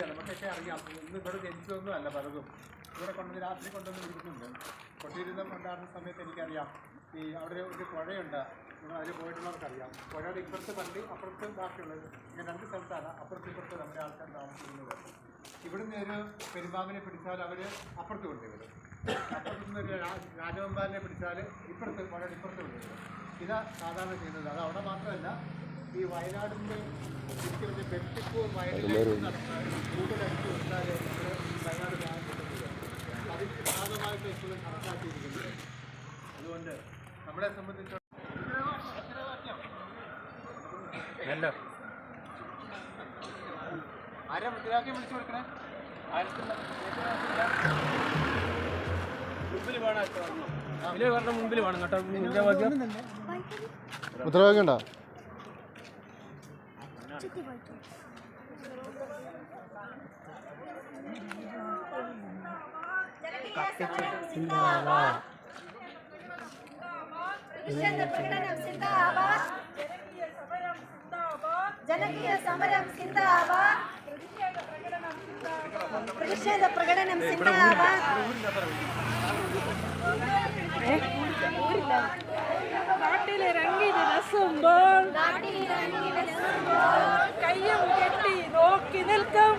നമുക്കൊക്കെ അറിയാം. ഇന്ന് ഇവിടെ ജനിച്ചതൊന്നും അല്ല പലതും. ഇവിടെ കൊണ്ടുവന്ന് രാത്രി കൊണ്ടുവന്ന് വിളിക്കുന്നുണ്ട്. കൊട്ടിയിരുന്നം ഉണ്ടാകുന്ന സമയത്ത് എനിക്കറിയാം ഈ അവിടെ ഒരു പുഴയുണ്ട്. അതിൽ പോയിട്ടുള്ളവർക്കറിയാം. പുഴയുടെ ഇപ്പുറത്ത് പള്ളി, അപ്പുറത്ത് ബാക്കിയുള്ളത്. ഇങ്ങനെ രണ്ട് സ്ഥലത്താണ് അപ്പുറത്ത് ഇപ്പുറത്ത് നമ്മുടെ ആൾക്കാർ താമസിക്കുന്നത്. ഇവിടുന്ന് ഒരു പെരുമ്പാമ്പിനെ പിടിച്ചാൽ അവർ അപ്പുറത്ത് കൊണ്ടുവരും. അപ്പുറത്ത് നിന്ന് ഒരു രാജവെമ്പാലിനെ പിടിച്ചാൽ ഇപ്പുറത്ത് പുഴയുടെ ഇപ്പുറത്ത് കൊണ്ടുവരും. ഇതാ സാധാരണ ചെയ്യുന്നത്. അത് അവിടെ മാത്രമല്ല, ഈ വയനാടിൻ്റെ ശരിക്കും വെട്ടിപ്പൂ വയനാട് കൂടുതലടിച്ചു കൊടുത്താൽ വയനാട് അതിന് ഭാഗമായിട്ട് എപ്പോഴും കണക്കാക്കിയിരിക്കുന്നത്. അതുകൊണ്ട് നമ്മളെ സംബന്ധിച്ചിടത്തോളം ആരാ മുദ്രാവാക്യം വിളിച്ചു കൊടുക്കണേ? മുമ്പിൽ വേണം കേട്ടോ. മുദ്രാവാക്യം ഉണ്ടോ? ജനകീയ സമരം സിന്ദാബാദ്. പ്രതിഷേധ പ്രകടനം സിന്ദാബാദ്. നാട്ടിലിറങ്ങിയ രസുമ്പോൾ കയ്യും കെട്ടി നോക്കി നിൽക്കും.